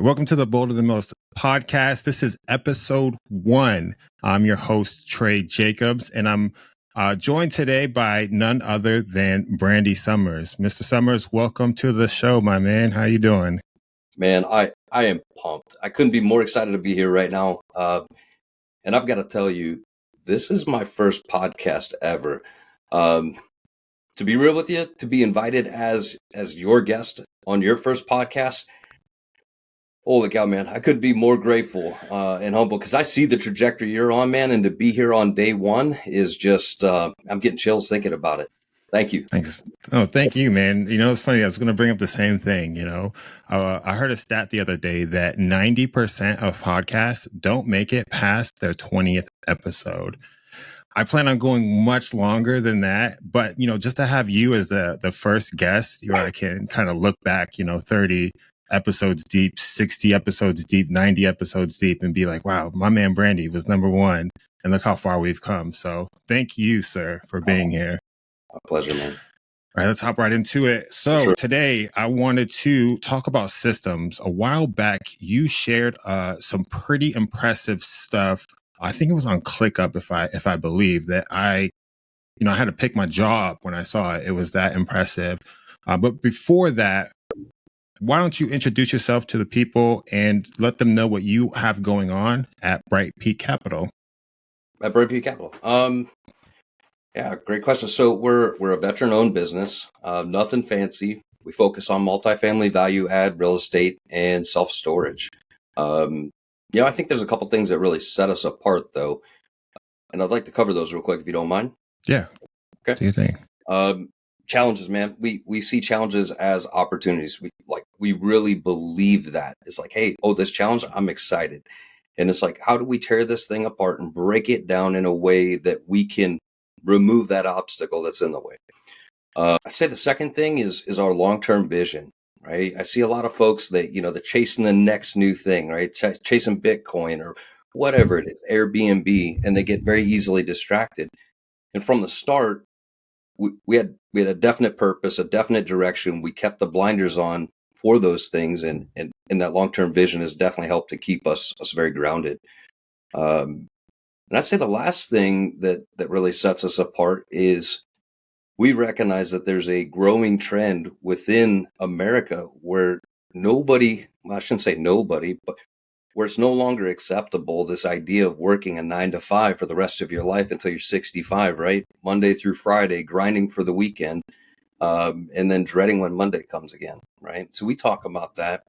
Welcome to the Bolder Than Most podcast. This is episode 1. I'm your host, Trey Jacobs, and I'm joined today by none other than Brandy Sommers. Mr. Sommers, welcome to the show, my man. How you doing? Man, I am pumped. I couldn't be more excited to be here right now. And I've got to tell you, this is my first podcast ever. To be real with you, to be invited as your guest on your first podcast, holy cow, man, I couldn't be more grateful and humble because I see the trajectory you're on, man. And to be here on day one is just, I'm getting chills thinking about it. Thank you. Thanks. Oh, thank you, man. You know, it's funny. I was going to bring up the same thing. I heard a stat the other day that 90% of podcasts don't make it past their 20th episode. I plan on going much longer than that, but just to have you as the first guest, where I can kind of look back, 30 episodes deep, 60 episodes deep, 90 episodes deep, and be like, wow, my man Brandy was number one, and look how far we've come. So thank you, sir, for being here. My pleasure, man. All right, let's hop right into it. So Sure. Today I wanted to talk about systems. A while back, you shared some pretty impressive stuff. I think it was on ClickUp, if I believe that I had to pick my jaw up when I saw it. It was that impressive. But before that, why don't you introduce yourself to the people and let them know what you have going on at Bright Peak Capital? At Brandy Capital. Yeah, great question. So we're a veteran-owned business, nothing fancy. We focus on multifamily value add real estate and self-storage. I think there's a couple things that really set us apart, though, and I'd like to cover those real quick if you don't mind. Yeah. Okay. Do you think? Challenges, man. We see challenges as opportunities. We really believe that. It's like, hey, this challenge, I'm excited. And it's like, how do we tear this thing apart and break it down in a way that we can remove that obstacle that's in the way? I say the second thing is our long-term vision, right? I see a lot of folks that, they're chasing the next new thing, right? Chasing Bitcoin or whatever it is, Airbnb, and they get very easily distracted. And from the start, we had a definite purpose, a definite direction. We kept the blinders on for those things, and that long-term vision has definitely helped to keep us very grounded. And I'd say the last thing that really sets us apart is we recognize that there's a growing trend within America where I shouldn't say nobody, but where it's no longer acceptable, this idea of working a 9 to 5 for the rest of your life until you're 65, right? Monday through Friday, grinding for the weekend, and then dreading when Monday comes again, right? So we talk about that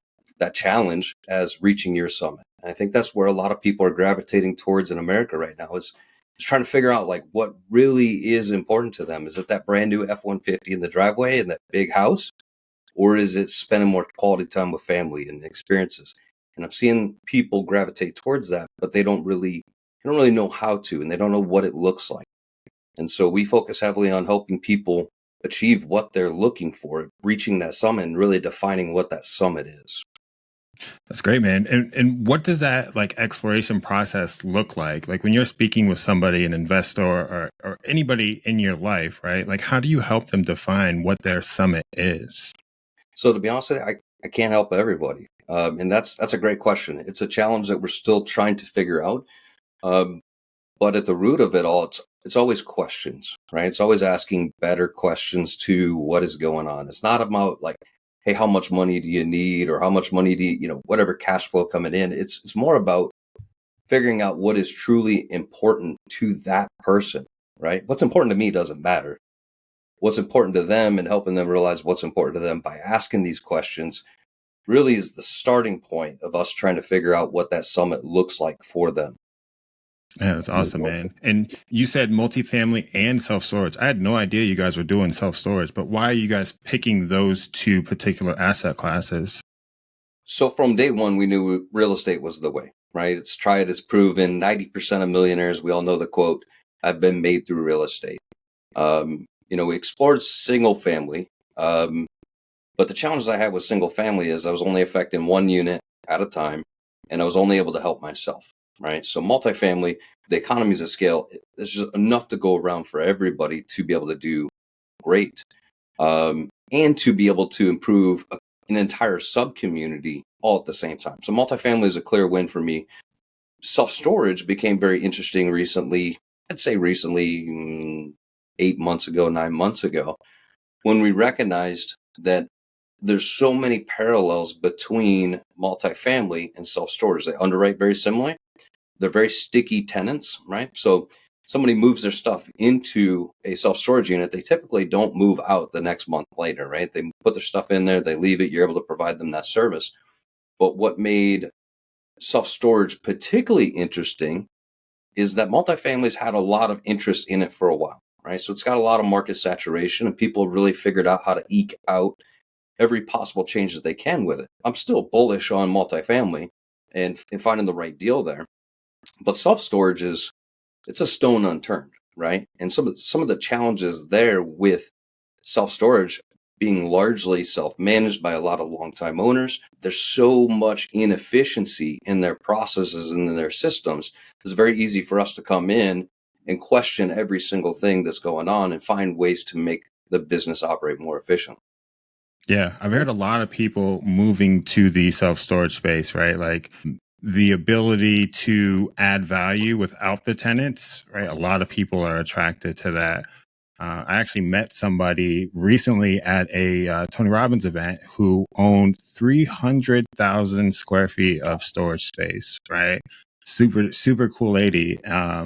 challenge as reaching your summit. And I think that's where a lot of people are gravitating towards in America right now is trying to figure out like what really is important to them. Is it that brand new F-150 in the driveway and that big house? Or is it spending more quality time with family and experiences? And I'm seeing people gravitate towards that, but they don't really know how to, and they don't know what it looks like. And so we focus heavily on helping people achieve what they're looking for, reaching that summit and really defining what that summit is. That's great, man. And what does that exploration process look like? Like when you're speaking with somebody, an investor or anybody in your life, right? Like how do you help them define what their summit is? So to be honest with you, I can't help everybody. And that's a great question. It's a challenge that we're still trying to figure out. But at the root of it all, it's always questions, right? It's always asking better questions to what is going on. It's not about like, hey, how much money do you need, or how much money do you, whatever cash flow coming in. It's more about figuring out what is truly important to that person, right? What's important to me doesn't matter. What's important to them and helping them realize what's important to them by asking these questions really is the starting point of us trying to figure out what that summit looks like for them. Yeah, that's awesome, man. And you said multifamily and self-storage. I had no idea you guys were doing self-storage, but why are you guys picking those two particular asset classes? So from day one, we knew real estate was the way, right? It's tried, it's proven. 90% of millionaires, we all know the quote, have been made through real estate. We explored single family. But the challenges I had with single family is I was only affecting one unit at a time, and I was only able to help myself, right? So multifamily, the economies of scale, there's just enough to go around for everybody to be able to do great, and to be able to improve an entire sub-community all at the same time. So multifamily is a clear win for me. Self-storage became very interesting recently. I'd say recently, 8 months ago, 9 months ago, when we recognized that there's so many parallels between multifamily and self-storage. They underwrite very similarly. They're very sticky tenants, right? So somebody moves their stuff into a self-storage unit, they typically don't move out the next month later, right? They put their stuff in there, they leave it, you're able to provide them that service. But what made self-storage particularly interesting is that multifamily's had a lot of interest in it for a while, right? So it's got a lot of market saturation, and people really figured out how to eke out every possible change that they can with it. I'm still bullish on multifamily and finding the right deal there. But self-storage it's a stone unturned, right? And some of the challenges there with self-storage being largely self-managed by a lot of longtime owners, there's so much inefficiency in their processes and in their systems. It's very easy for us to come in and question every single thing that's going on and find ways to make the business operate more efficiently. Yeah, I've heard a lot of people moving to the self-storage space, right? Like the ability to add value without the tenants, right? A lot of people are attracted to that. I actually met somebody recently at a Tony Robbins event who owned 300,000 square feet of storage space, right? Super, super cool lady.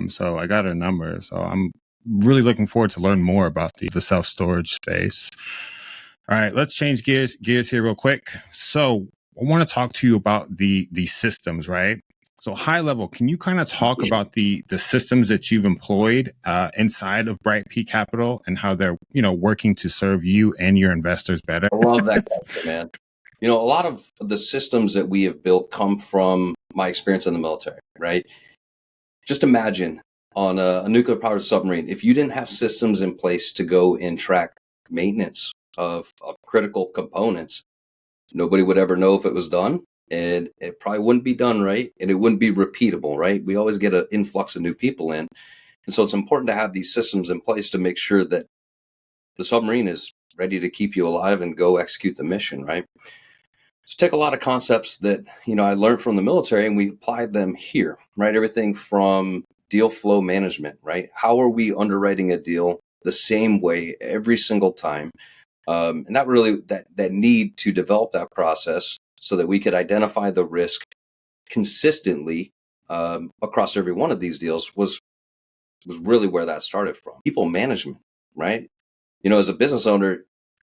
So I got her number. So I'm really looking forward to learn more about the self-storage space. All right, let's change gears here real quick. So I want to talk to you about the systems, right? So high level, can you kind of talk about the systems that you've employed inside of Bright P Capital and how they're working to serve you and your investors better? I love that question, man. A lot of the systems that we have built come from my experience in the military, right? Just imagine on a nuclear powered submarine, if you didn't have systems in place to go and track maintenance of critical components, nobody would ever know if it was done, and it probably wouldn't be done right, and it wouldn't be repeatable, right? We always get an influx of new people in. And so it's important to have these systems in place to make sure that the submarine is ready to keep you alive and go execute the mission, right? So take a lot of concepts that, I learned from the military and we applied them here, right? Everything from deal flow management, right? How are we underwriting a deal the same way every single time? And that really, that need to develop that process so that we could identify the risk consistently across every one of these deals was really where that started from. People management, right? As a business owner,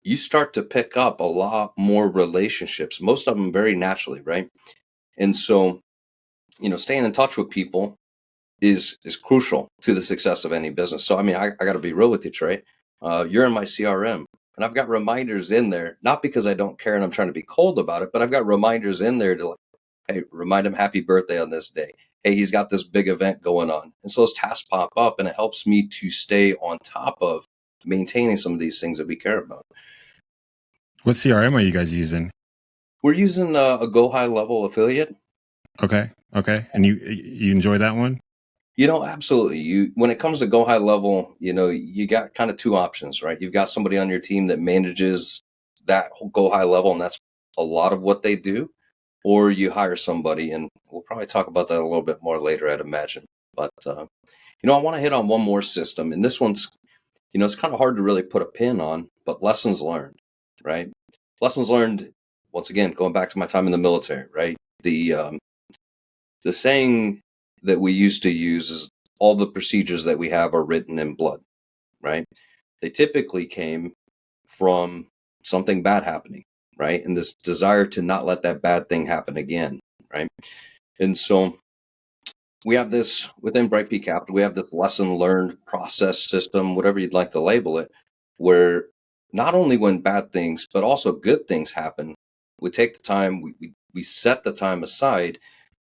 you start to pick up a lot more relationships, most of them very naturally, right? And so, staying in touch with people is crucial to the success of any business. So, I got to be real with you, Trey. You're in my CRM, and I've got reminders in there, not because I don't care and I'm trying to be cold about it, but I've got reminders in there to hey, remind him happy birthday on this day. Hey, he's got this big event going on. And so those tasks pop up, and it helps me to stay on top of maintaining some of these things that we care about. What CRM are you guys using? We're using a Go High Level affiliate. Okay. And you enjoy that one? Absolutely. When it comes to Go High Level, you got kind of two options, right? You've got somebody on your team that manages that whole Go High Level, and that's a lot of what they do. Or you hire somebody, and we'll probably talk about that a little bit more later, I'd imagine. But, I want to hit on one more system, and this one's, it's kind of hard to really put a pin on, but lessons learned, right? Lessons learned, once again, going back to my time in the military, right? The saying that we used to use is all the procedures that we have are written in blood, right? They typically came from something bad happening, right? And this desire to not let that bad thing happen again, right? And so we have this within Bright P Capital, we have this lesson learned process system, whatever you'd like to label it, where not only when bad things, but also good things happen, we take the time, we set the time aside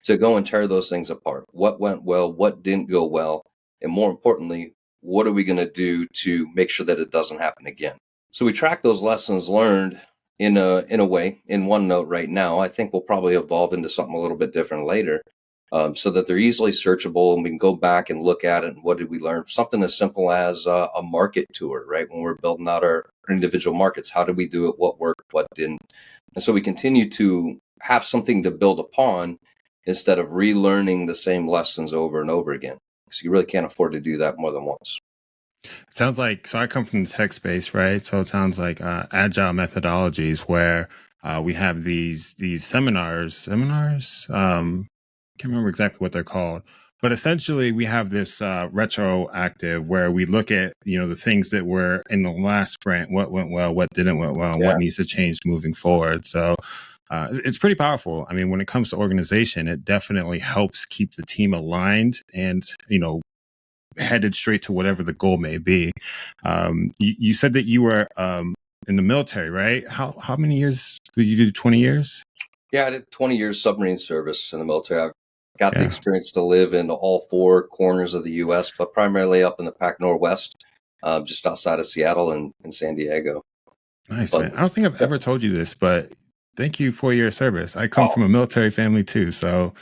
to go and tear those things apart. What went well, what didn't go well, and more importantly, what are we going to do to make sure that it doesn't happen again? So we track those lessons learned in a way in OneNote right now. I think we'll probably evolve into something a little bit different later, so that they're easily searchable and we can go back and look at it. And what did we learn? Something as simple as a market tour, right? When we're building out our individual markets, how did we do it? What worked? What didn't? And so we continue to have something to build upon instead of relearning the same lessons over and over again. So you really can't afford to do that more than once. Sounds like, so I come from the tech space, right? So it sounds like agile methodologies where we have these seminars. Can't remember exactly what they're called, but essentially we have this retroactive where we look at, the things that were in the last sprint, what went well, what didn't went well, and Yeah. what needs to change moving forward. So it's pretty powerful. I mean, when it comes to organization, it definitely helps keep the team aligned and, headed straight to whatever the goal may be. You said that you were in the military, right? How many years did you do? 20 years? Yeah, I did 20 years submarine service in the military. I've got the Yeah. experience to live in all four corners of the U.S., but primarily up in the Pac Northwest, just outside of Seattle and San Diego. Nice, But man. I don't think I've ever told you this, but thank you for your service. I come oh, from a military family too. So,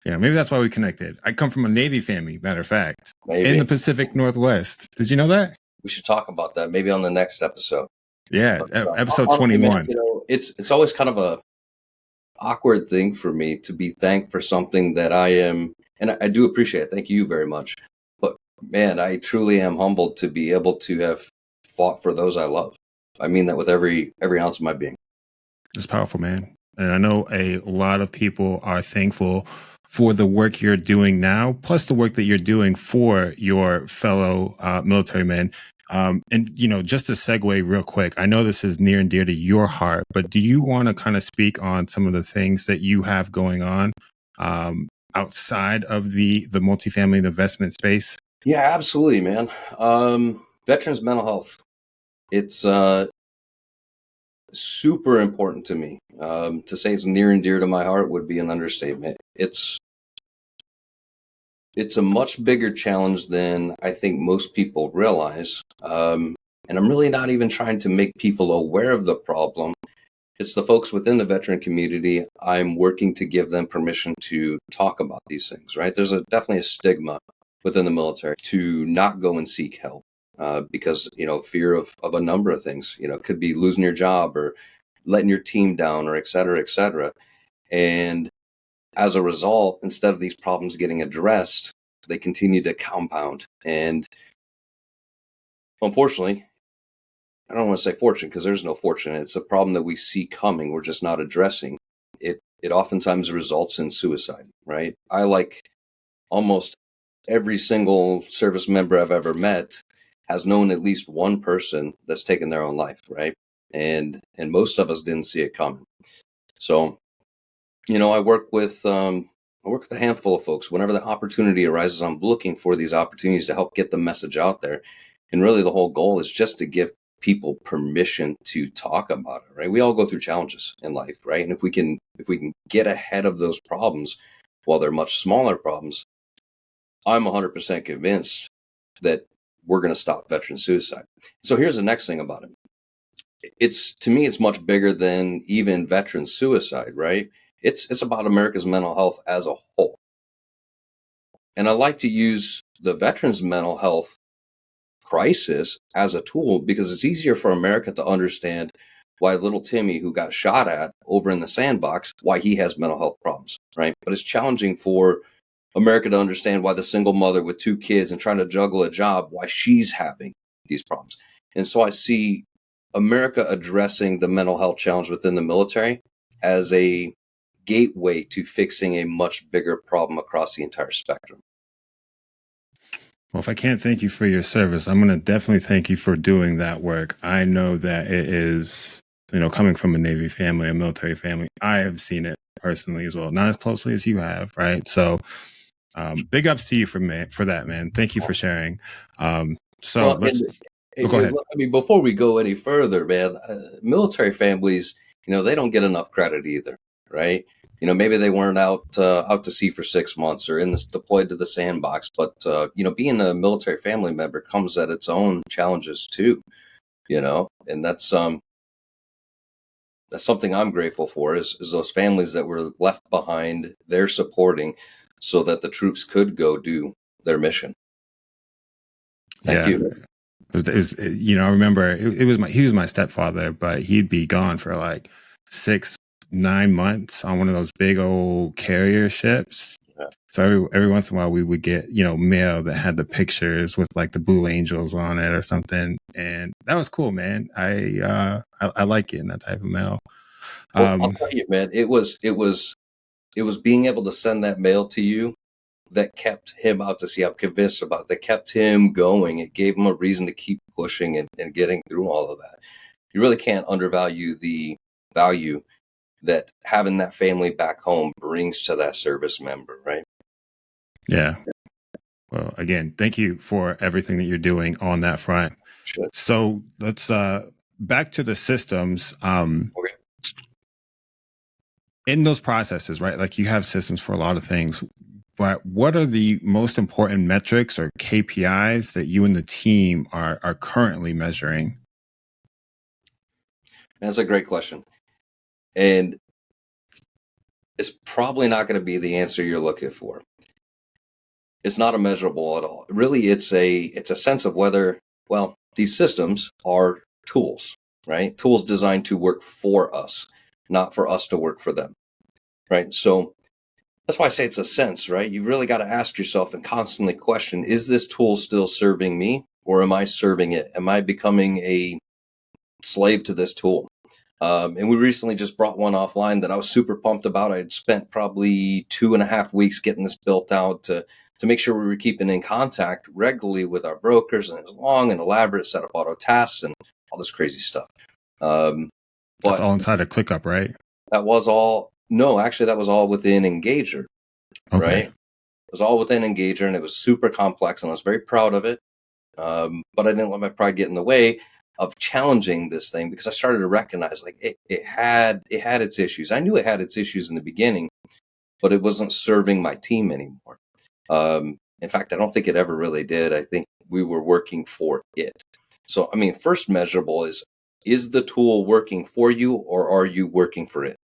maybe that's why we connected. I come from a Navy family, matter of fact, in maybe the Pacific Northwest. Did you know that? we should talk about that maybe on the next episode. Yeah, But episode honestly, man, 21. it's always kind of a awkward thing for me to be thanked for something that I am, and I do appreciate it. Thank you very much. But man, I truly am humbled to be able to have fought for those I love. I mean that with every ounce of my being. It's powerful, man. And I know a lot of people are thankful for the work you're doing now, plus the work that you're doing for your fellow military men. And, just to segue real quick, I know this is near and dear to your heart, but do you want to kind of speak on some of the things that you have going on outside of the multifamily investment space? Yeah, absolutely, man. Veterans mental health. It's super important to me. To say it's near and dear to my heart would be an understatement. It's a much bigger challenge than I think most people realize. And I'm really not even trying to make people aware of the problem. It's the folks within the veteran community. I'm working to give them permission to talk about these things, right? There's definitely a stigma within the military to not go and seek help because, fear of a number of things, it could be losing your job or letting your team down or et cetera, et cetera. And as a result, instead of these problems getting addressed, they continue to compound. And unfortunately, I don't want to say fortune because there's no fortune. It's a problem that we see coming. We're just not addressing. It oftentimes results in suicide, right? I, like almost every single service member I've ever met, has known at least one person that's taken their own life, right? And most of us didn't see it coming. So, I work with a handful of folks. Whenever the opportunity arises, I'm looking for these opportunities to help get the message out there. And really, the whole goal is just to give people permission to talk about it, right? We all go through challenges in life, right? And if we can get ahead of those problems while they're much smaller problems, I'm 100% convinced that we're going to stop veteran suicide. So here's the next thing about it. To me, it's much bigger than even veteran suicide, right? It's about America's mental health as a whole. And I like to use the veterans' mental health crisis as a tool because it's easier for America to understand why little Timmy, who got shot at over in the sandbox, why he has mental health problems, right? But it's challenging for America to understand why the single mother with two kids and trying to juggle a job, why she's having these problems. And so I see America addressing the mental health challenge within the military as a gateway to fixing a much bigger problem across the entire spectrum. Well, if I can't thank you for your service, I'm going to definitely thank you for doing that work. I know that it is, coming from a Navy family, a military family, I have seen it personally as well, not as closely as you have, right? So big ups to you for that, man. Thank you for sharing. So Well, let's go ahead. I mean, before we go any further, man, military families, they don't get enough credit either, right? Maybe they weren't out to sea for 6 months or deployed to the sandbox, but being a military family member comes at its own challenges too, and that's something I'm grateful for is those families that were left behind, they're supporting so that the troops could go do their mission. Thank you. I remember he was my stepfather, but he'd be gone for like 6 9 months on one of those big old carrier ships. Yeah. So every once in a while we would get, mail that had the pictures with like the Blue Angels on it or something. And that was cool, man. I like getting that type of mail. Well, I'll tell you, man, it was being able to send that mail to you that kept him out to sea. I'm convinced about that kept him going. It gave him a reason to keep pushing and getting through all of that. You really can't undervalue the value that having that family back home brings to that service member, right? Yeah. Well, again, thank you for everything that you're doing on that front. Sure. So let's back to the systems. Okay. In those processes, right? Like you have systems for a lot of things, but what are the most important metrics or KPIs that you and the team are currently measuring? That's a great question. And it's probably not going to be the answer you're looking for. It's not immeasurable at all. Really, it's a sense of whether, well, these systems are tools, right? Tools designed to work for us, not for us to work for them, right? So that's why I say it's a sense, right? You really got to ask yourself and constantly question, is this tool still serving me or am I serving it? Am I becoming a slave to this tool? And we recently just brought one offline that I was super pumped about. I had spent probably 2.5 weeks getting this built out to make sure we were keeping in contact regularly with our brokers, and it was a long and elaborate set of auto tasks and all this crazy stuff. That's But all inside of ClickUp, right? that was all, no, actually that was all within Engager, Okay. right? It was all within Engager, and it was super complex, and I was very proud of it. But I didn't let my pride get in the way of challenging this thing, because I started to recognize like it had its issues. I knew it had its issues in the beginning, but it wasn't serving my team anymore. In fact, I don't think it ever really did. I think we were working for it. So, I mean, first measurable is the tool working for you or are you working for it?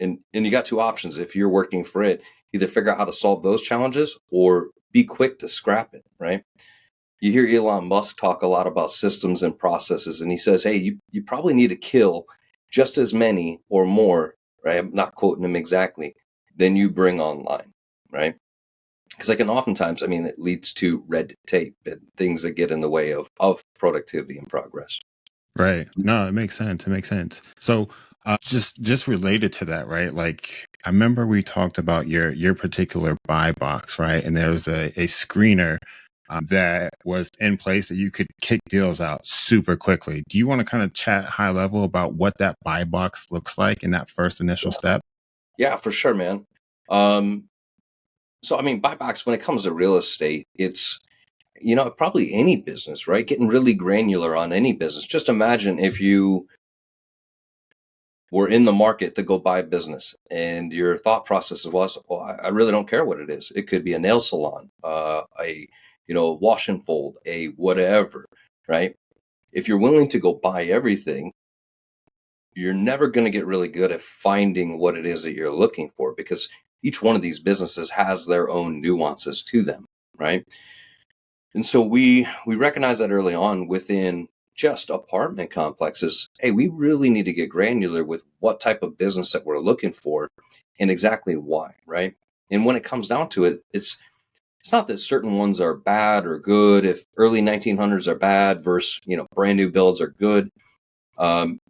And you got two options. If you're working for it, either figure out how to solve those challenges or be quick to scrap it, right? You hear Elon Musk talk a lot about systems and processes, and he says, hey, you probably need to kill just as many or more, right? I'm not quoting him exactly, than you bring online, right? Because like, and oftentimes, I mean, it leads to red tape and things that get in the way of productivity and progress. Right. No, it makes sense. It makes sense. So just related to that, right? Like I remember we talked about your particular buy box, right? And there was a screener that was in place that you could kick deals out super quickly. Do you want to kind of chat high level about what that buy box looks like in that first initial step? Yeah, for sure, man. So, I mean, buybacks, when it comes to real estate, it's, probably any business, right? Getting really granular on any business. Just imagine if you were in the market to go buy a business and your thought process was, well, I really don't care what it is. It could be a nail salon, wash and fold, a whatever, right? If you're willing to go buy everything, you're never going to get really good at finding what it is that you're looking for, because each one of these businesses has their own nuances to them, right? And so we recognize that early on within just apartment complexes. Hey, we really need to get granular with what type of business that we're looking for and exactly why, right? And when it comes down to it, it's not that certain ones are bad or good. If early 1900s are bad versus brand new builds are good,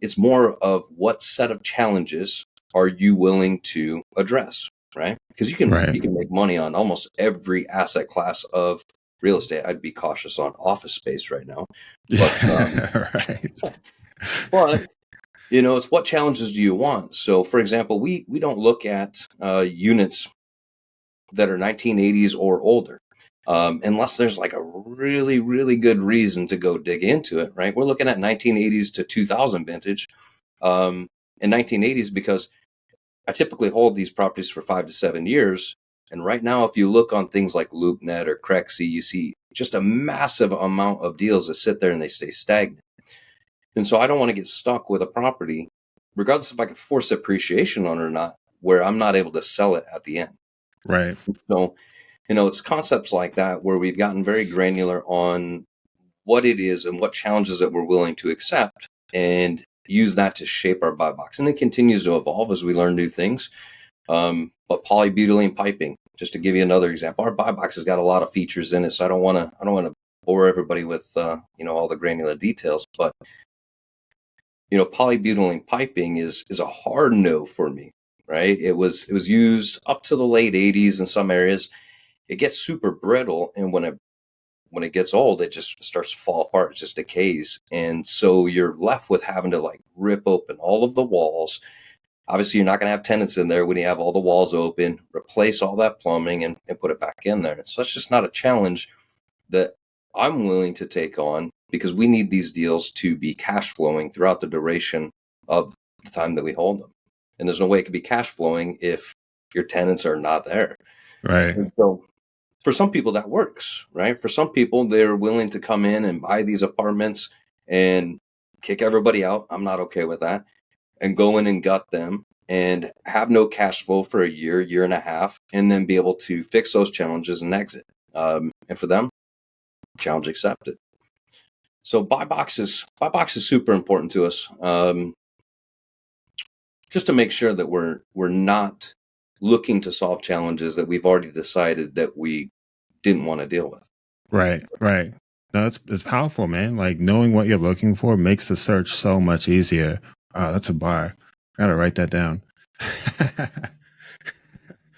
it's more of what set of challenges are you willing to address, right? Because you can make money on almost every asset class of real estate. I'd be cautious on office space right now, but Right. but it's what challenges do you want? So, for example, we don't look at units that are 1980s or older. Unless there's like a really, really good reason to go dig into it, right? We're looking at 1980s to 2000 vintage. In 1980s, because I typically hold these properties for 5 to 7 years. And right now, if you look on things like LoopNet or Crexy, you see just a massive amount of deals that sit there and they stay stagnant. And so I don't want to get stuck with a property, regardless if I can force appreciation on it or not, where I'm not able to sell it at the end. Right. So, it's concepts like that where we've gotten very granular on what it is and what challenges that we're willing to accept. And use that to shape our buy box, and it continues to evolve as we learn new things. But polybutylene piping, just to give you another example, our buy box has got a lot of features in it, so I don't want to bore everybody with all the granular details. But polybutylene piping is a hard no for me, right? It was used up to the late 80s in some areas. It gets super brittle, and when it gets old, it just starts to fall apart, it just decays. And so you're left with having to like rip open all of the walls. Obviously, you're not going to have tenants in there when you have all the walls open, replace all that plumbing and put it back in there. So it's just not a challenge that I'm willing to take on, because we need these deals to be cash flowing throughout the duration of the time that we hold them. And there's no way it could be cash flowing if your tenants are not there. Right. And so for some people that works, right? For some people, they're willing to come in and buy these apartments and kick everybody out. I'm not okay with that. And go in and gut them and have no cash flow for a year and a half, and then be able to fix those challenges and exit. And for them, challenge accepted. So buy box is super important to us, just to make sure that we're not looking to solve challenges that we've already decided that we didn't want to deal with. Right. No, it's powerful, man. Like knowing what you're looking for makes the search so much easier. That's a bar. Gotta write that down.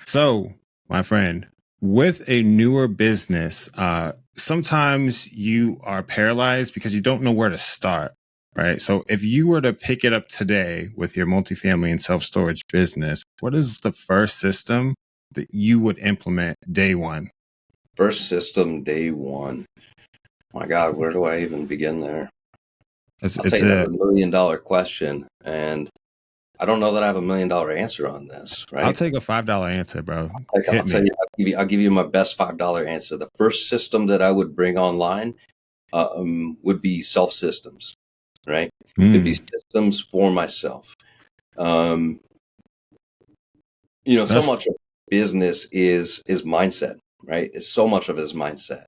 So, my friend, with a newer business, sometimes you are paralyzed because you don't know where to start, right? So if you were to pick it up today with your multifamily and self-storage business, what is the first system that you would implement day one? First system, day one. My God, where do I even begin there? I'll tell you, that's $1 million question, and I don't know that I have $1 million answer on this, right? I'll take a $5 answer, bro. I'll give you my best $5 answer. The first system that I would bring online would be self systems, right? It'd be systems for myself. So much of business is mindset, right? It's so much of it is mindset.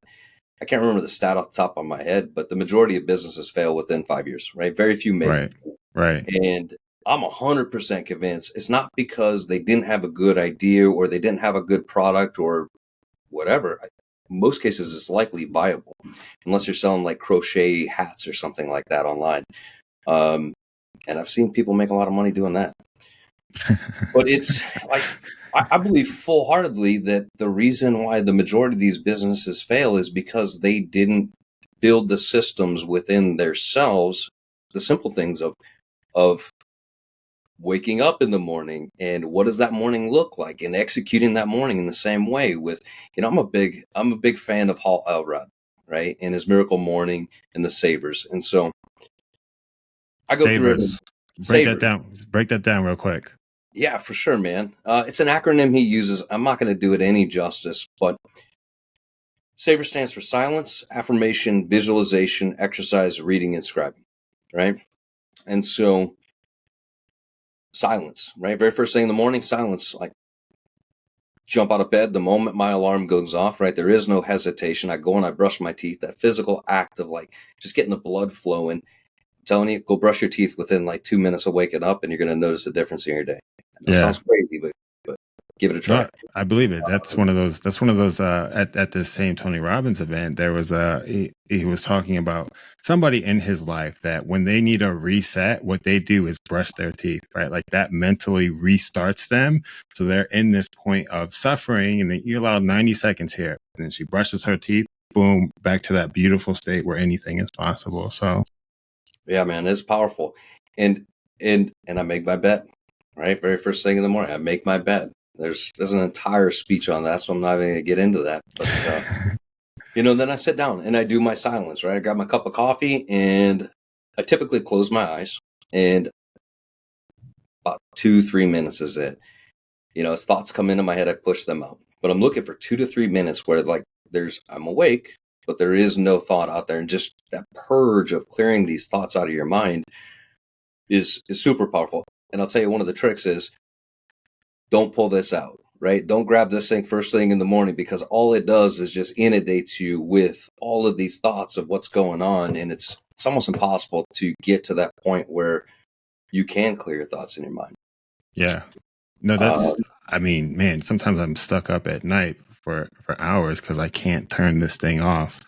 I can't remember the stat off the top of my head, but the majority of businesses fail within 5 years, right? Very few make it. Right. And I'm 100% convinced it's not because they didn't have a good idea or they didn't have a good product or whatever. In most cases, it's likely viable, unless you're selling like crochet hats or something like that online. And I've seen people make a lot of money doing that. But it's like, I believe full-heartedly that the reason why the majority of these businesses fail is because they didn't build the systems within themselves, the simple things of waking up in the morning and what does that morning look like, and executing that morning in the same way with, I'm a big fan of Hal Elrod, right? And his Miracle Morning and the Savers. And so I go Savers. Break that down real quick. Yeah, for sure, man. It's an acronym he uses. I'm not going to do it any justice, but SAVER stands for silence, affirmation, visualization, exercise, reading, and scribing, right? And so silence, right? Very first thing in the morning, silence. Like, jump out of bed the moment my alarm goes off, right? There is no hesitation. I go and I brush my teeth. That physical act of like just getting the blood flowing. I'm telling you, go brush your teeth within like 2 minutes of waking up, and you're going to notice a difference in your day. That sounds crazy, but give it a try. No, I believe it. That's one of those. At this same Tony Robbins event, there was he was talking about somebody in his life that when they need a reset, what they do is brush their teeth, right? Like that mentally restarts them. So they're in this point of suffering, and then you allow 90 seconds here, and then she brushes her teeth, boom, back to that beautiful state where anything is possible. So, yeah, man, it's powerful, and I make my bed, right? Very first thing in the morning, I make my bed. There's an entire speech on that, so I'm not even going to get into that. But, then I sit down and I do my silence, right? I grab my cup of coffee and I typically close my eyes, and about 2-3 minutes is it. As thoughts come into my head, I push them out. But I'm looking for 2 to 3 minutes where like I'm awake, but there is no thought out there. And just that purge of clearing these thoughts out of your mind is super powerful. And I'll tell you, one of the tricks is, don't pull this out, right? Don't grab this thing first thing in the morning, because all it does is just inundates you with all of these thoughts of what's going on. And it's almost impossible to get to that point where you can clear your thoughts in your mind. Yeah. No, Uh, I mean, man, sometimes I'm stuck up at night for hours because I can't turn this thing off.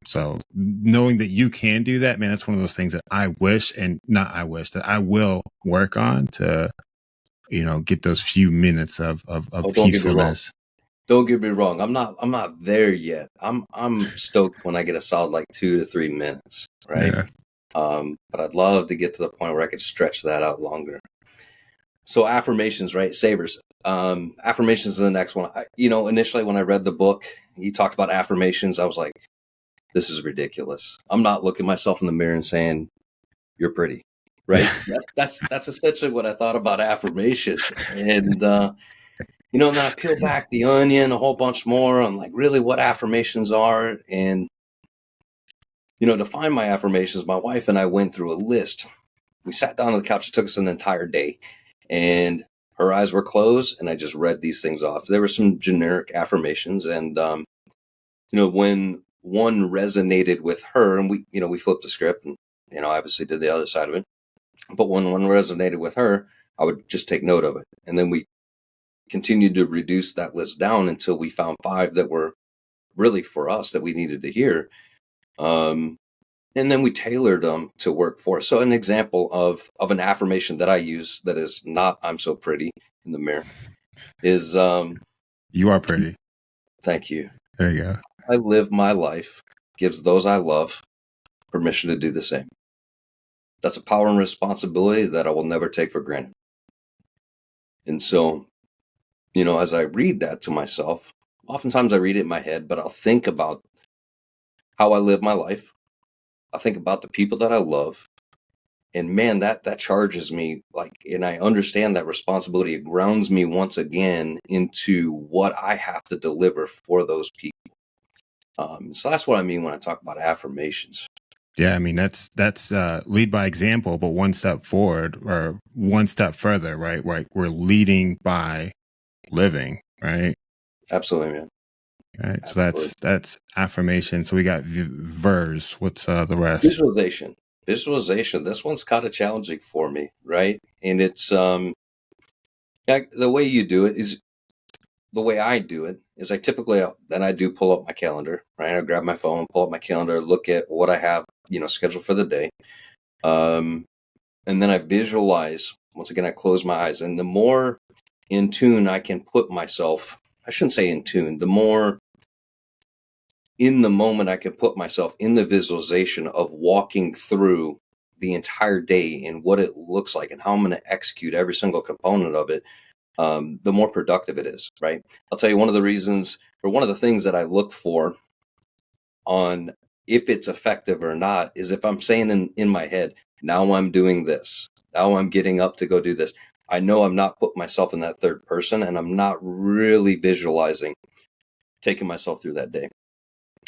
So knowing that you can do that, man, that's one of those things that that I will work on to, get those few minutes of don't get me wrong. peacefulness. Don't get me wrong. I'm not there yet. I'm stoked when I get a solid like 2 to 3 minutes, right? Yeah. But I'd love to get to the point where I could stretch that out longer. So affirmations, right? Savers. Affirmations is the next one. Initially when I read the book, he talked about affirmations. I was like, this is ridiculous. I'm not looking myself in the mirror and saying, you're pretty, right? That's essentially what I thought about affirmations. And, then I peel back the onion a whole bunch more on like really what affirmations are. And, to find my affirmations, my wife and I went through a list. We sat down on the couch. It took us an entire day. And her eyes were closed, and I just read these things off. There were some generic affirmations, and when one resonated with her, and we flipped the script, and obviously did the other side of it. But when one resonated with her, I would just take note of it, and then we continued to reduce that list down until we found 5 that were really for us that we needed to hear. And then we tailored them to work for us. So an example of an affirmation that I use that is not "I'm so pretty" in the mirror is You are pretty. thank you. There you go. I live my life gives those I love permission to do the same. That's a power and responsibility that I will never take for granted. And so, as I read that to myself, oftentimes I read it in my head, but I'll think about how I live my life. I'll think about the people that I love. And man, that charges me, and I understand that responsibility. It grounds me once again into what I have to deliver for those people. So that's what I mean when I talk about affirmations. Yeah, I mean that's lead by example, but one step forward or one step further, right? Right, we're leading by living, right? Absolutely, man. Right. So Absolutely. that's affirmation. So we got verse. What's the rest? Visualization. Visualization. This one's kind of challenging for me, right? And it's the way you do it is the way I do it is I typically then I do pull up my calendar, right? I grab my phone, pull up my calendar, look at what I have, scheduled for the day. And then I visualize. Once again, I close my eyes, and the more in tune I can put myself, I shouldn't say in tune, the more in the moment I can put myself in the visualization of walking through the entire day and what it looks like and how I'm going to execute every single component of it, the more productive it is, right? I'll tell you one of the things that I look for on if it's effective or not is if I'm saying in my head, now I'm doing this, now I'm getting up to go do this. I know I'm not putting myself in that third person, and I'm not really visualizing taking myself through that day.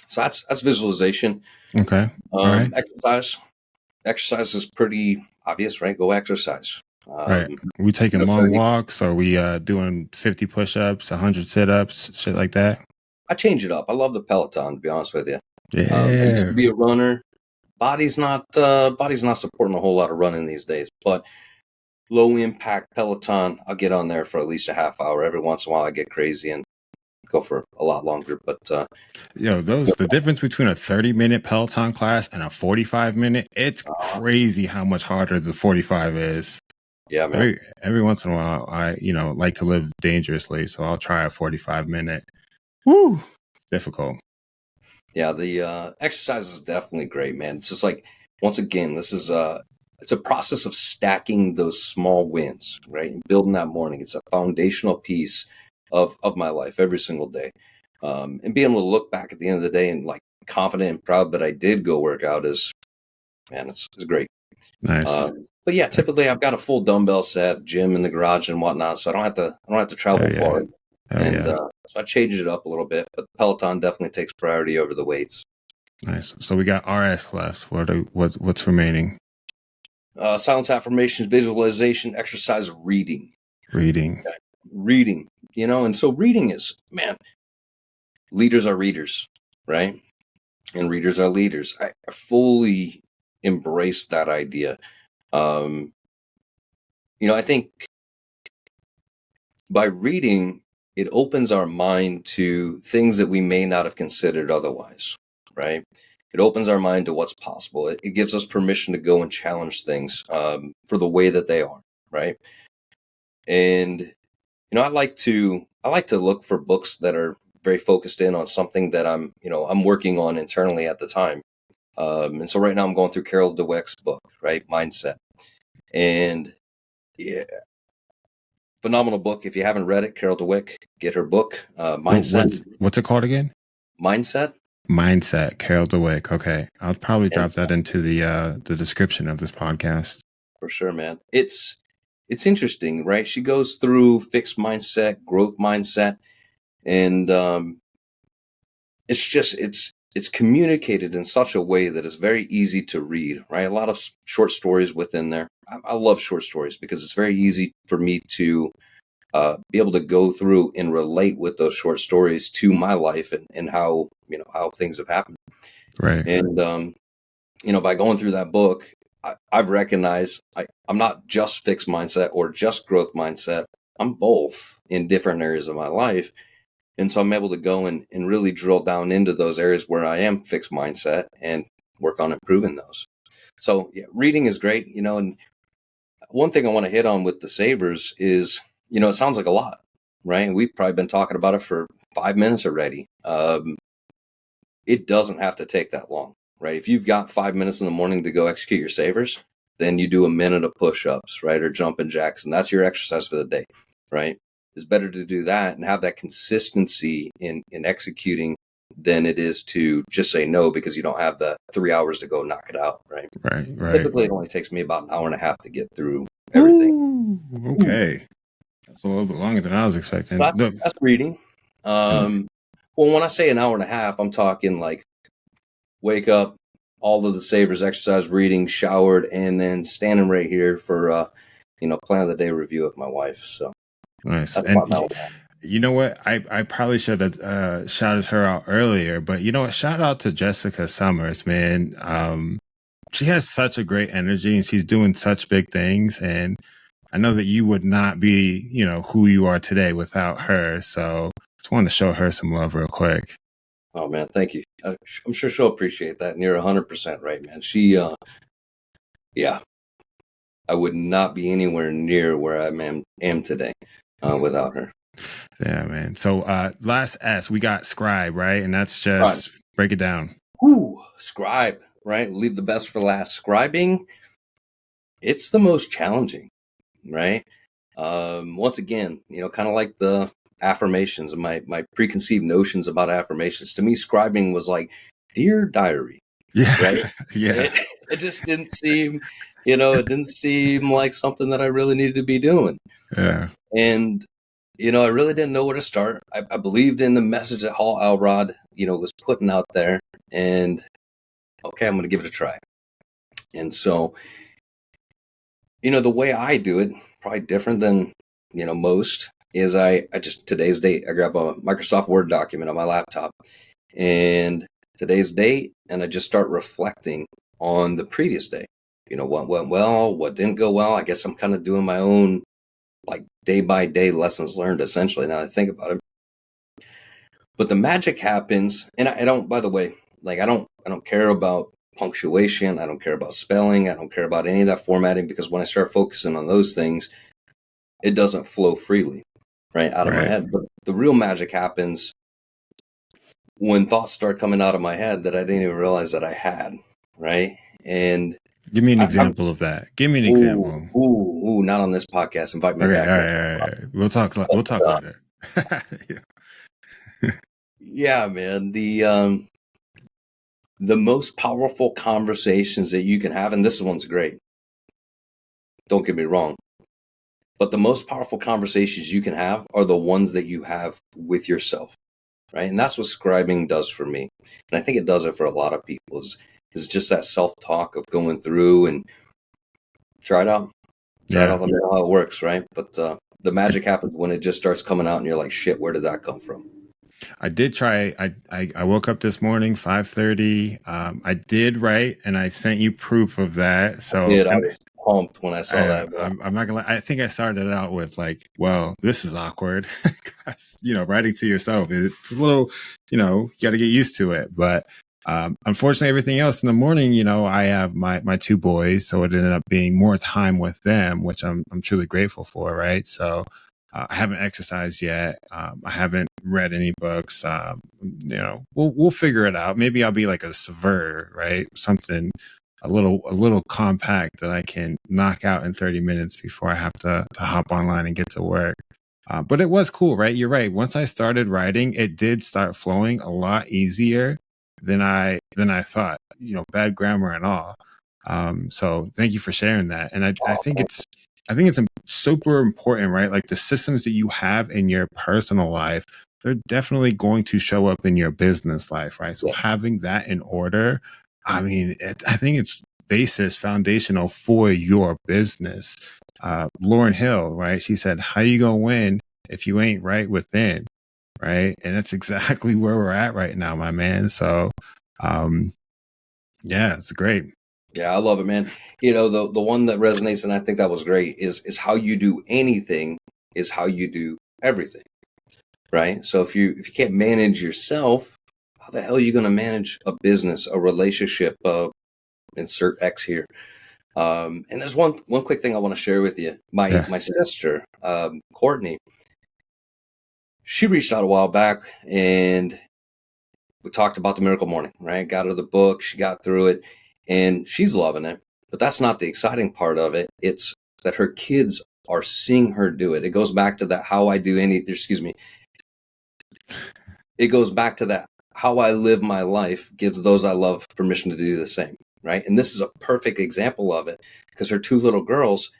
So that's visualization. Okay. All right. Exercise is pretty obvious, right? Go exercise. Right. We taking long walks, or we doing 50 push-ups, 100 sit-ups, shit like that? I change it up. I love the Peloton, to be honest with you. Yeah. I used to be a runner. Body's not supporting a whole lot of running these days, but low impact Peloton, I'll get on there for at least a half hour. Every once in a while I get crazy and go for a lot longer. But the difference between a 30-minute Peloton class and a 45-minute, it's crazy how much harder the 45 is. Yeah, man. Every once in a while I, like to live dangerously, so I'll try a 45-minute. Woo! It's difficult. Yeah, the exercise is definitely great, man. It's just like, once again, this is it's a process of stacking those small wins, right? And building that morning. It's a foundational piece of my life every single day. And being able to look back at the end of the day and like confident and proud that I did go work out is, man, it's great. Nice. But yeah, typically I've got a full dumbbell set, gym in the garage and whatnot, so I don't have to travel far. So I changed it up a little bit, but Peloton definitely takes priority over the weights. Nice. So we got RS left. What's remaining? Silence, affirmations, visualization, exercise, reading. Reading. And so reading is, man, leaders are readers, right? And readers are leaders. I fully embrace that idea. Um, I think by reading, it opens our mind to things that we may not have considered otherwise, right? It opens our mind to what's possible. It gives us permission to go and challenge things for the way that they are, right? And I like to look for books that are very focused in on something that I'm working on internally at the time. And so right now I'm going through Carol Dweck's book, right, Mindset, and yeah, phenomenal book. If you haven't read it, Carol Dweck, get her book, Mindset. What's it called again? Mindset. Mindset, Carol Dweck. Okay, I'll probably And drop that into the description of this podcast. for sure, man. It's interesting, right? She goes through fixed mindset, growth mindset, and it's communicated in such a way that is very easy to read, right? A lot of short stories within there. I love short stories because it's very easy for me to be able to go through and relate with those short stories to my life and how things have happened. Right. And by going through that book, I've recognized I'm not just fixed mindset or just growth mindset. I'm both in different areas of my life. And so I'm able to go and really drill down into those areas where I am fixed mindset and work on improving those. So yeah, reading is great, and one thing I want to hit on with the savers is, it sounds like a lot, right? And we've probably been talking about it for 5 minutes already. It doesn't have to take that long, right? If you've got 5 minutes in the morning to go execute your savers, then you do a minute of push-ups, right? Or jumping jacks, and that's your exercise for the day, right? It's better to do that and have that consistency in executing than it is to just say no because you don't have the 3 hours to go knock it out, right? Right. Typically, it only takes me about an hour and a half to get through everything. Ooh, okay. That's a little bit longer than I was expecting. That's reading. Well, when I say an hour and a half, I'm talking like wake up, all of the savers, exercise, reading, showered, and then standing right here for plan of the day review with my wife. So nice. that's And about an hour and a half. you know what? I probably should have shouted her out earlier, but you know what? Shout out to Jessica Sommers, man. She has such a great energy and she's doing such big things. And I know that you would not be, who you are today without her. So just wanted to show her some love real quick. Oh man, thank you. I'm sure she'll appreciate that. And you're 100% right, man. She, yeah, I would not be anywhere near where I am today without her. Yeah, man. So last S, we got scribe, right? And that's just break it down. Ooh, scribe, right? Leave the best for last. Scribing, it's the most challenging, right? Once again, kind of like the affirmations and my preconceived notions about affirmations. To me, scribing was like, dear diary. Yeah. Right? Yeah. It just didn't seem, it didn't seem like something that I really needed to be doing. Yeah. And, I really didn't know where to start. I believed in the message that Hall Elrod, was putting out there. And, okay, I'm going to give it a try. And so, the way I do it, probably different than, most, is I just, today's date, I grab a Microsoft Word document on my laptop and today's date, and I just start reflecting on the previous day. What went well, what didn't go well. I guess I'm kind of doing my own like day by day lessons learned essentially now that I think about it. But the magic happens, and I don't, by the way, like I don't care about punctuation, I don't care about spelling, I don't care about any of that formatting, because when I start focusing on those things, it doesn't flow freely, right, out of my head. But the real magic happens when thoughts start coming out of my head that I didn't even realize that I had, right? And give me an example of that. Give me an example. Ooh, not on this podcast. Invite me back. All right. We'll talk later. Yeah, man. The most powerful conversations that you can have, and this one's great. Don't get me wrong. But the most powerful conversations you can have are the ones that you have with yourself, right? And that's what scribing does for me. And I think it does it for a lot of people is just that self-talk of going through and try it out. Try it out, let me know how it works, right? But the magic happens when it just starts coming out and you're like, shit, where did that come from? I did try. I woke up this morning, 5:30. I did write, and I sent you proof of that. So I was pumped when I saw that, man. I'm not gonna lie. I think I started out with like, well, this is awkward. 'Cause, writing to yourself, it's a little, you got to get used to it. But unfortunately, everything else in the morning, I have my two boys, so it ended up being more time with them, which I'm truly grateful for. Right. So I haven't exercised yet. I haven't read any books. We'll figure it out. Maybe I'll be like a severe, right? Something a little compact that I can knock out in 30 minutes before I have to hop online and get to work. But it was cool, right? You're right. Once I started writing, it did start flowing a lot easier than I thought. Bad grammar and all. So thank you for sharing that. And I think it's super important, right? Like the systems that you have in your personal life, they're definitely going to show up in your business life, right? So Yeah. having that in order, I mean, I think it's foundational for your business. Lauren Hill, right? She said, "How you gonna win if you ain't right within?" Right, and that's exactly where we're at right now, my man. So, yeah, it's great. Yeah, I love it, man. The one that resonates, and I think that was great, is how you do anything is how you do everything, right? So if you can't manage yourself, how the hell are you going to manage a business, a relationship? Insert X here. And there's one quick thing I want to share with you. My Yeah, my sister, Courtney, she reached out a while back, and we talked about the Miracle Morning, right? Got her the book, she got through it, and she's loving it. But that's not the exciting part of it. It's that her kids are seeing her do it. It goes back to that how I do any, excuse me, it goes back to that how I live my life gives those I love permission to do the same, right? And this is a perfect example of it because her two little girls,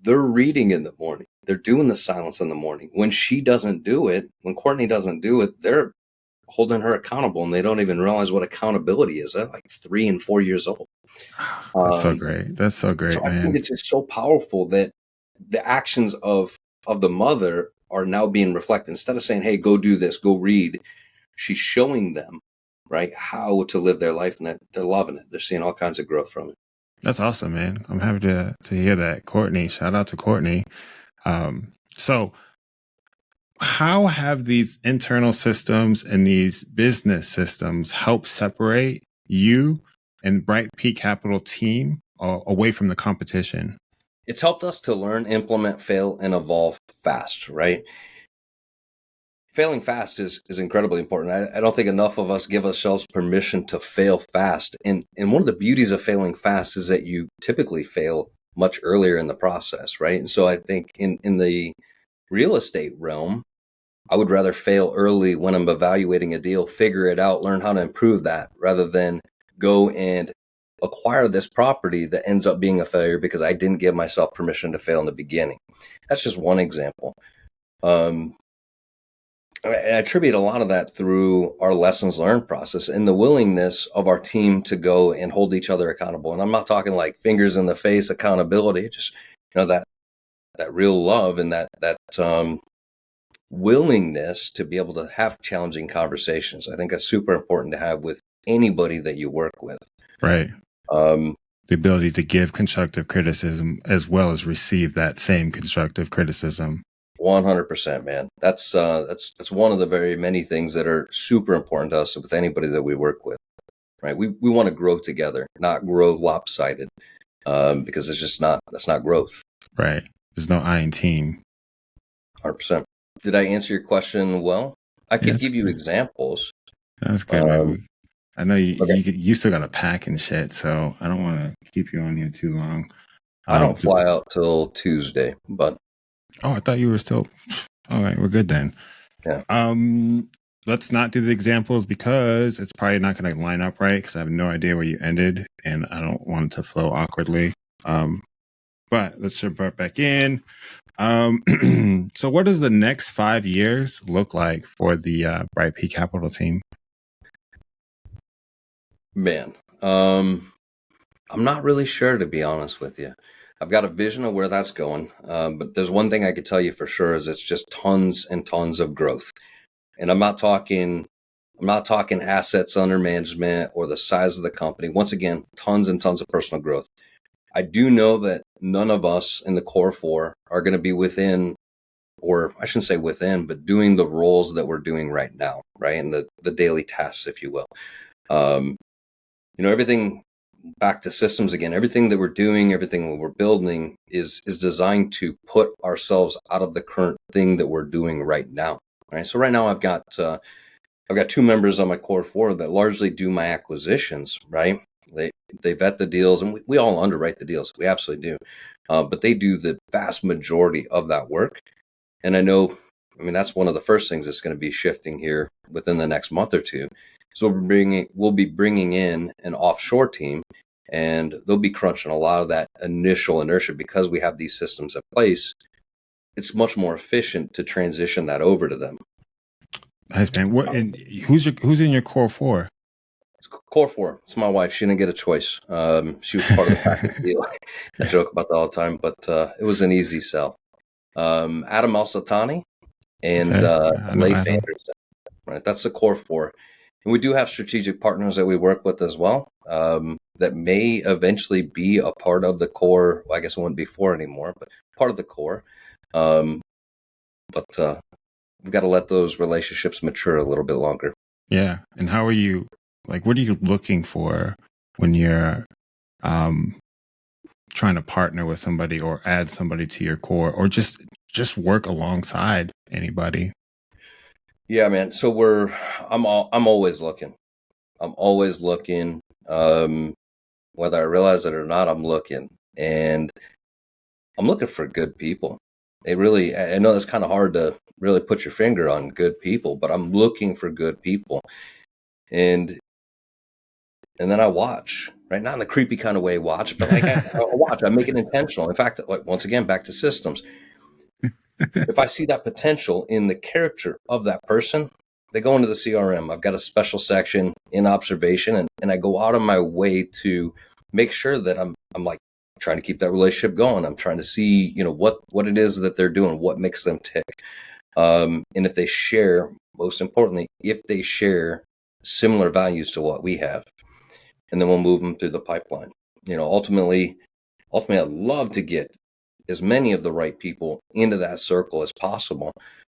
they're reading in the morning. They're doing the silence in the morning. When she doesn't do it, when Courtney doesn't do it, they're holding her accountable, and they don't even realize what accountability is. They're like 3 and 4 years old. that's so Um, great. That's so so great, I think man. it's just so powerful that the actions of the mother are now being reflected. Instead of saying, "Hey, go do this, go read," she's showing them, right, how to live their life, and that they're loving it. They're seeing all kinds of growth from it. That's awesome, man. I'm happy to hear that, Courtney. Shout out to Courtney. So how have these internal systems and these business systems helped separate you and Bright Peak Capital team away from the competition? It's helped us to learn, implement, fail, and evolve fast, right? Failing fast is incredibly important. I don't think enough of us give ourselves permission to fail fast. And one of the beauties of failing fast is that you typically fail much earlier in the process, right? And so I think in the real estate realm, I would rather fail early when I'm evaluating a deal, figure it out, learn how to improve that, rather than go and acquire this property that ends up being a failure because I didn't give myself permission to fail in the beginning. That's just one example. Um, I attribute a lot of that through our lessons learned process and the willingness of our team to go and hold each other accountable. And I'm not talking like fingers in the face accountability, just that real love and that willingness to be able to have challenging conversations. I think that's super important to have with anybody that you work with. Right. Um, The ability to give constructive criticism as well as receive that same constructive criticism. 100%, man. That's one of the very many things that are super important to us with anybody that we work with, right? We want to grow together, not grow lopsided, because that's not growth. Right. There's no I in team. 100%. Did I answer your question well? I could Yes. give you examples. That's good, man. I know Okay. you still got to pack and shit, so I don't want to keep you on here too long. I don't fly out till Tuesday, but Oh, I thought you were still. All right, we're good then. yeah. Let's not do the examples because it's probably not going to line up right because I have no idea where you ended and I don't want it to flow awkwardly. But let's jump right back in. So what does the next 5 years look like for the Bright Peak Capital team? Man, I'm not really sure, to be honest with you. I've got a vision of where that's going, but there's one thing I could tell you for sure is it's just tons and tons of growth. And I'm not talking I'm not talking assets under management or the size of the company. Once again, tons and tons of personal growth. I do know that none of us in the core four are going to be within, or I shouldn't say within, but doing the roles that we're doing right now, right? And the daily tasks, if you will. Everything back to systems again, everything that we're doing, everything that we're building is designed to put ourselves out of the current thing that we're doing right now. Right. So right now I've got two members on my core four that largely do my acquisitions, right? They vet the deals, and we all underwrite the deals. We absolutely do. But they do the vast majority of that work. And that's one of the first things that's going to be shifting here within the next month or two. So we'll be bringing in an offshore team, and they'll be crunching a lot of that initial inertia because we have these systems in place. It's much more efficient to transition that over to them. Nice, man. What and who's in your core four? It's core four. It's my wife. She didn't get a choice. She was part of the package deal. I joke about that all the time, but it was an easy sell. Adam El-Sultani and Leif Anderson. Right, that's the core four. And we do have strategic partners that we work with as well, that may eventually be a part of the core. Well, I guess it wouldn't be four anymore, but part of the core. But we've got to let those relationships mature a little bit longer. Yeah. And how are you, what are you looking for when you're trying to partner with somebody or add somebody to your core, or just work alongside anybody? Yeah, man. So I'm always looking. I'm always looking. Whether I realize it or not, I'm looking, and I'm looking for good people. I know that's kind of hard to really put your finger on good people, but I'm looking for good people. And then I watch, right? Not in a creepy kind of way, watch, but I watch. I make it intentional. In fact, once again, back to systems. If I see that potential in the character of that person, they go into the CRM. I've got a special section in observation, and I go out of my way to make sure that I'm trying to keep that relationship going. I'm trying to see, what it is that they're doing, what makes them tick. And if they share, most importantly, if they share similar values to what we have, and then we'll move them through the pipeline. Ultimately, I'd love to get as many of the right people into that circle as possible.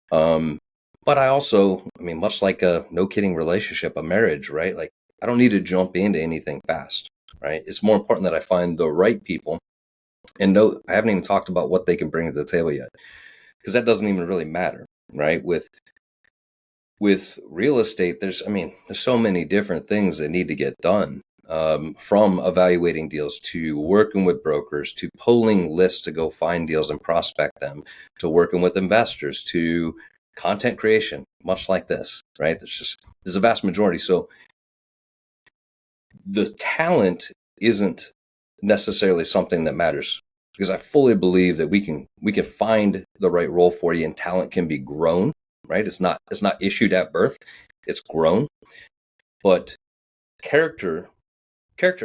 But I also, much like a no kidding relationship, a marriage, right? I don't need to jump into anything fast, right? It's more important that I find the right people. And no, I haven't even talked about what they can bring to the table yet, because that doesn't even really matter, right? With real estate, there's so many different things that need to get done. From evaluating deals to working with brokers to pulling lists to go find deals and prospect them, to working with investors, to content creation, much like this, right? There's a vast majority. So the talent isn't necessarily something that matters, because I fully believe that we can find the right role for you, and talent can be grown, right? It's not issued at birth, it's grown. But character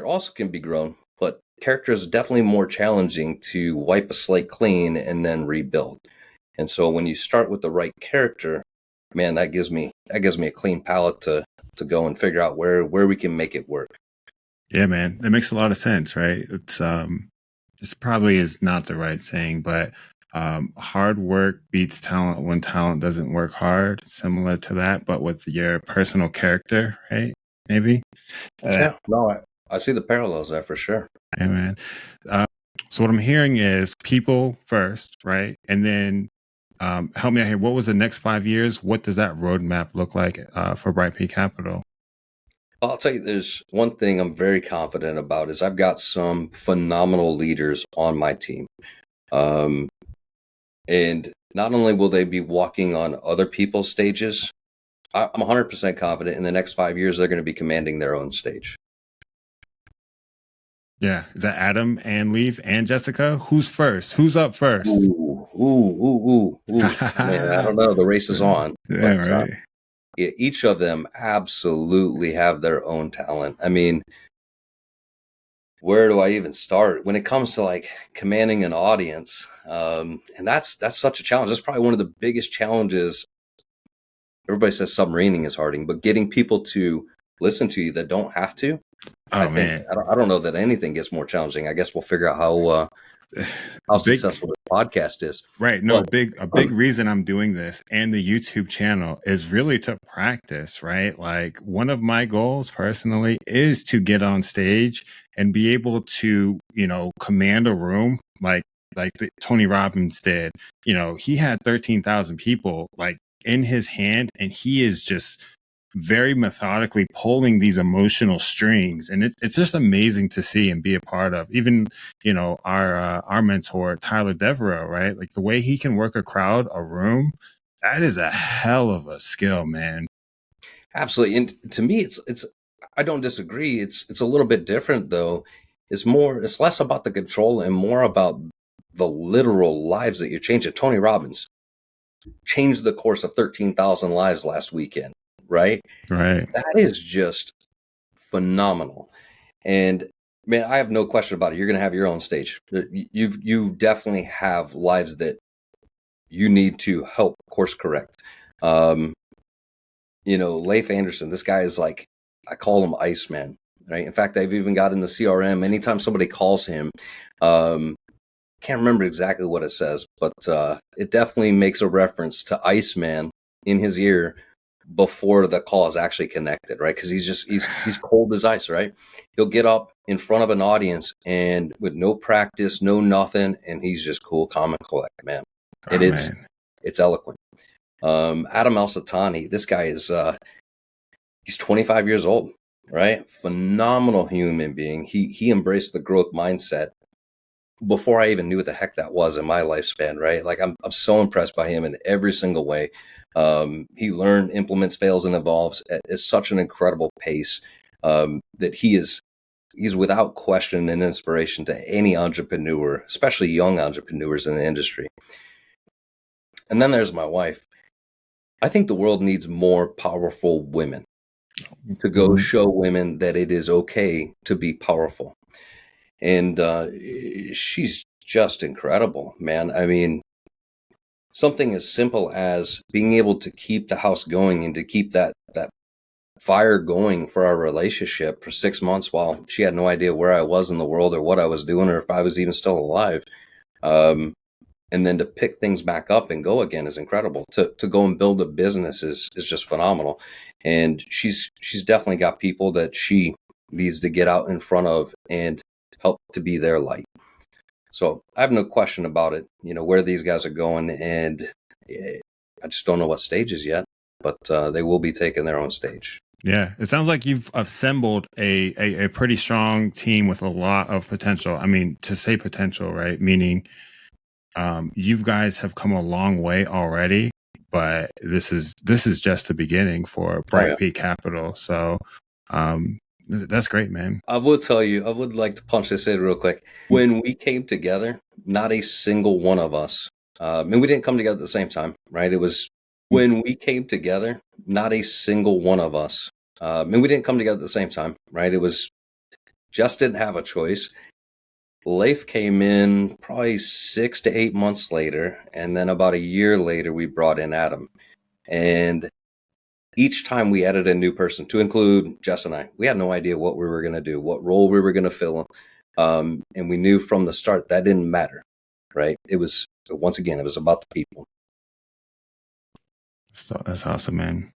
also can be grown, but character is definitely more challenging to wipe a slate clean and then rebuild. And so when you start with the right character, man, that gives me a clean palette to go and figure out where we can make it work. Yeah, man, that makes a lot of sense, right? It's this probably is not the right saying, but hard work beats talent when talent doesn't work hard. Similar to that, but with your personal character, right? Maybe. Yeah, no, I see the parallels there for sure. Yeah, man. So what I'm hearing is people first, right? And then help me out here. What was the next 5 years? What does that roadmap look like for Bright P Capital? I'll tell you, there's one thing I'm very confident about is I've got some phenomenal leaders on my team. And not only will they be walking on other people's stages, I'm 100% confident in the next 5 years, they're going to be commanding their own stage. Yeah. Is that Adam and Leaf and Jessica? Who's first? Who's up first? Ooh. Man, I don't know. The race is on. Yeah, but, right. Each of them absolutely have their own talent. Where do I even start when it comes to commanding an audience? And that's such a challenge. That's probably one of the biggest challenges everybody says submarining is harding, but getting people to listen to you that don't have to, I Oh think, man, I don't know that anything gets more challenging. I guess we'll figure out how big. successful this podcast is. Right. No, But a big reason I'm doing this and the YouTube channel is really to practice, right? Like one of my goals personally is to get on stage and be able to, command a room Tony Robbins did. He had 13,000 people like in his hand, and he is just very methodically pulling these emotional strings, and it's just amazing to see and be a part of. Even our mentor Tyler Devereaux, right? Like the way he can work a crowd, a room, that is a hell of a skill, man. absolutely, and to me, it's I don't disagree. It's a little bit different though. It's less about the control and more about the literal lives that you're changing. Tony Robbins changed the course of 13,000 lives last weekend, right? Right. That is just phenomenal. And man, I have no question about it. You're going to have your own stage. You definitely have lives that you need to help course correct. Um, Leif Anderson, this guy is like, I call him Iceman, right? In fact, I've even got in the CRM, anytime somebody calls him, um, can't remember exactly what it says, but it definitely makes a reference to Iceman in his ear before the call is actually connected, right? Because he's cold as ice, right? He'll get up in front of an audience and with no practice, no nothing, and he's just cool, calm, and collect, man. And Oh man. it's eloquent. Adam El-Satani, this guy is he's 25 years old, right? Phenomenal human being. He embraced the growth mindset before I even knew what the heck that was in my lifespan, right? Like I'm so impressed by him in every single way. He learned, implements, fails, and evolves at such an incredible pace that he's without question an inspiration to any entrepreneur, especially young entrepreneurs in the industry. And then there's my wife. I think the world needs more powerful women to go show women that it is okay to be powerful. And she's just incredible, man. I mean, something as simple as being able to keep the house going and to keep that fire going for our relationship for 6 months while she had no idea where I was in the world or what I was doing or if I was even still alive. And then to pick things back up and go again is incredible. To go and build a business is just phenomenal. And she's definitely got people that she needs to get out in front of and help to be their light. So I have no question about it, where these guys are going. And I just don't know what stages yet, but they will be taking their own stage. Yeah, it sounds like you've assembled a pretty strong team with a lot of potential. I mean, to say potential, right? Meaning you guys have come a long way already, but this is just the beginning for Bright Peak Capital. So that's great, man. I will tell you, I would like to punch this in real quick. When we came together, not a single one of us, and we didn't come together at the same time, right? It was when we came together, not a single one of us, and we didn't come together at the same time, right? It was just didn't have a choice. Leif came in probably 6 to 8 months later, and then about a year later, we brought in Adam. And each time we added a new person, to include Jess and I, we had no idea what we were going to do, what role we were going to fill. And we knew from the start that didn't matter, right? It was, once again, it was about the people. So that's awesome, man.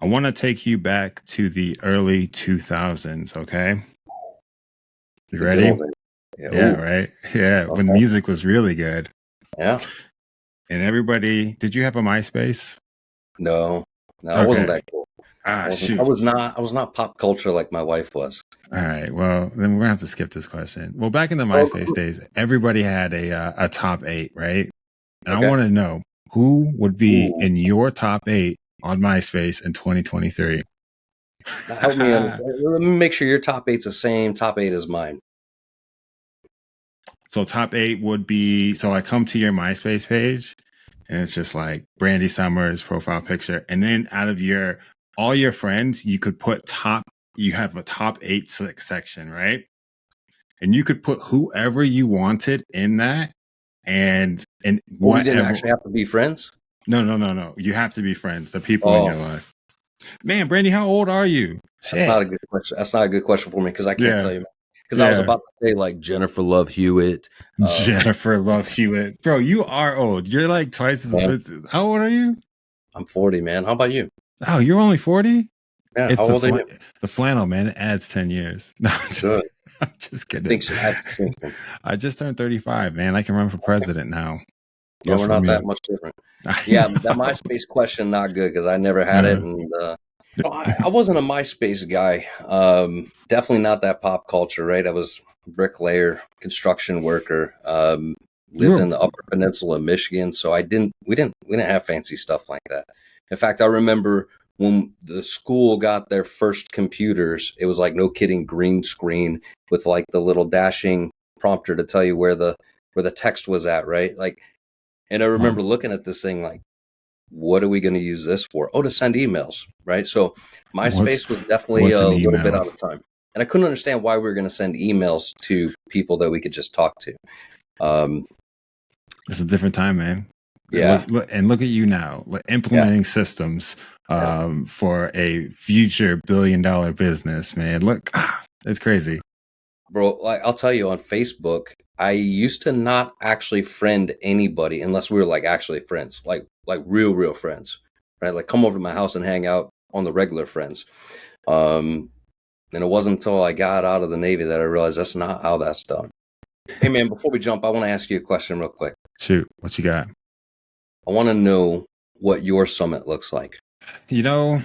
I want to take you back to the early 2000s, okay? You ready? Yeah, right? Yeah, Okay. when music was really good. Yeah. And everybody, did you have a MySpace? No, it wasn't that cool. Shoot. I was not pop culture like my wife was. All right. Well, then we're gonna have to skip this question. Well, back in the MySpace days, everybody had a top 8, right? And I want to know who would be in your top 8 on MySpace in 2023. Help me understand. Let me make sure your top 8's the same top 8 as mine. So top 8 would be, so I come to your MySpace page and it's just like Brandy Sommers profile picture. And then out of all your friends, you could put you have a top 8 section, right? And you could put whoever you wanted in that. And we didn't actually have to be friends. No. You have to be friends. The people in your Oh, life. Man, Brandy, how old are you? that's Shit. not a good question. That's not a good question for me because I can't Yeah. tell you. Because I was Yeah. about to say like Jennifer Love Hewitt. Jennifer Love Hewitt. Bro, you are old. You're like twice Man, as how old are you? I'm 40, man. How about you? Oh, you're only 40? Yeah, It's how old are you? the flannel, man. It adds 10 years. No, Good. I'm just kidding. Thinks I think so. I just turned 35, man. I can run for president now. Yeah, Vote we're for not that me. much different. I Yeah, that know. MySpace question not good because I never had it, Yeah. and I wasn't a MySpace guy. Definitely not that pop culture, right? I was bricklayer, construction worker. You Lived were in the Upper Peninsula of Michigan, so we didn't have fancy stuff like that. In fact, I remember when the school got their first computers, it was like no kidding, green screen with like the little dashing prompter to tell you where the text was at, right? Like, and I remember looking at this thing like, what are we going to use this for? Oh, to send emails, right? So what's MySpace was definitely what's a an little bit email? out of time. And I couldn't understand why we were going to send emails to people that we could just talk to. Um, It's a different time, man. yeah, Look at you now, yeah, implementing systems yeah. for a future billion-dollar business, man. Look, it's crazy. Bro, like I'll tell you on Facebook, I used to not actually friend anybody unless we were like actually friends, like real friends, right? Like come over to my house and hang out on the regular friends. Um, and it wasn't until I got out of the Navy that I realized that's not how that's done. Hey man, before we jump, I want to ask you a question real quick. Shoot, what you got? I want to know what your summit looks like. You know,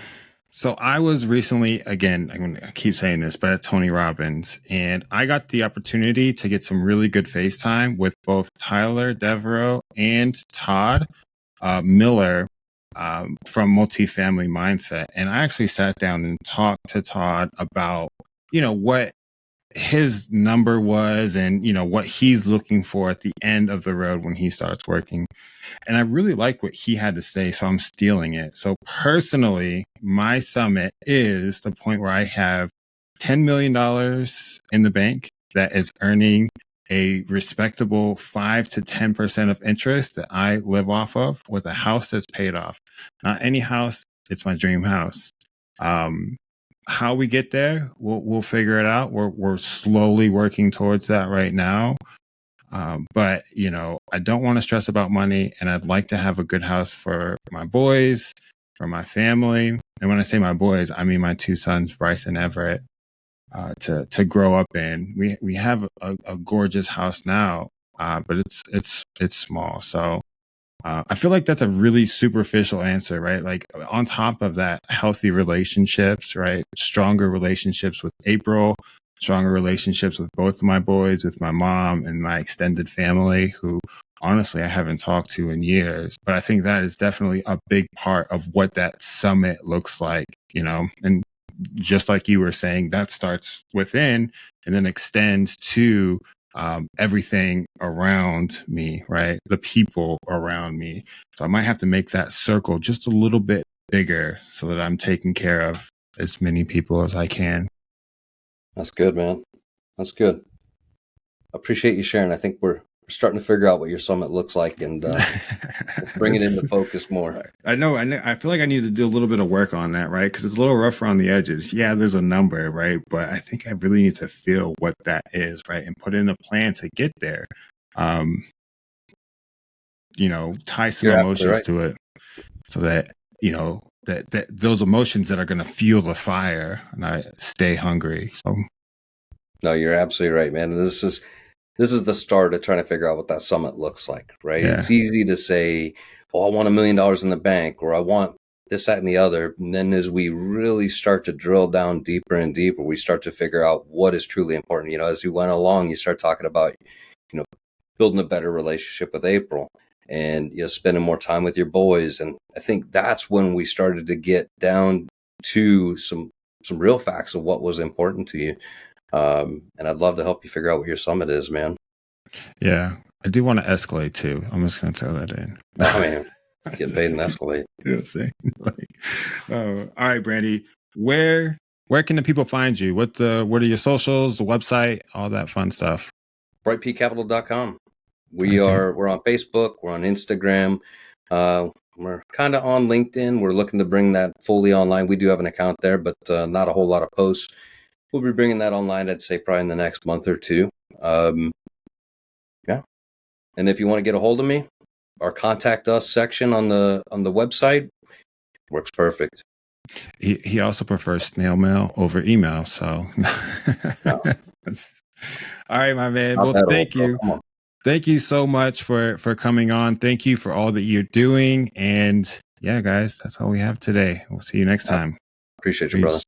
so I was recently, again, I'm gonna keep saying this, but at Tony Robbins, and I got the opportunity to get some really good FaceTime with both Tyler Devereaux and Todd Miller from Multifamily Mindset. And I actually sat down and talked to Todd about, what his number was and, what he's looking for at the end of the road when he starts working. And I really like what he had to say, so I'm stealing it. So personally, my summit is the point where I have $10 million in the bank that is earning a respectable 5 to 10% of interest that I live off of with a house that's paid off. Not any house, it's my dream house. How we get there, we'll figure it out. We're slowly working towards that right now. But I don't want to stress about money, and I'd like to have a good house for my boys, for my family. And when I say my boys, I mean my two sons, Bryce and Everett, to grow up in. We have a gorgeous house now, but it's small. So I feel like that's a really superficial answer, right? Like on top of that, healthy relationships, right? Stronger relationships with April, stronger relationships with both of my boys, with my mom and my extended family, who honestly I haven't talked to in years. But I think that is definitely a big part of what that summit looks like, and just like you were saying, that starts within and then extends to everything around me, right? The people around me. So I might have to make that circle just a little bit bigger so that I'm taking care of as many people as I can. That's good, man. That's good. I appreciate you sharing. I think we're starting to figure out what your summit looks like and bring it It's, into focus more. I know. I feel like I need to do a little bit of work on that, right? Because it's a little rough around the edges. Yeah, there's a number, right? But I think I really need to feel what that is, right? And put in a plan to get there. Um, tie some You're absolutely emotions right. to it so that, that those emotions that are going to fuel the fire and I stay hungry. So, No, you're absolutely right, man. And this is the start of trying to figure out what that summit looks like, right? yeah. It's easy to say, "Oh, I want $1 million in the bank," or "I want this, that, and the other." And then as we really start to drill down deeper and deeper, we start to figure out what is truly important. As you went along, you start talking about, you know, building a better relationship with April and, spending more time with your boys. And I think that's when we started to get down to some real facts of what was important to you. And I'd love to help you figure out what your summit is, man. Yeah. I do want to escalate too. I'm just going to throw that in. Oh, man, getting paid in Escalade. You know what I'm saying? All right, Brandy, where can the people find you? What are your socials, the website, all that fun stuff? brightpeakcapital.com. Okay. We're on Facebook, we're on Instagram. We're kind of on LinkedIn. We're looking to bring that fully online. We do have an account there, but not a whole lot of posts. We'll be bringing that online, I'd say, probably in the next month or two. Yeah. And if you want to get a hold of me, our contact us section on the website works perfect. He also prefers snail mail over email. So, No, all right, my man. not Well, that old, thank bro. you. Come on. Thank you so much for coming on. Thank you for all that you're doing. And yeah, guys, that's all we have today. We'll see you next Yeah. time. Appreciate you, Peace. brother.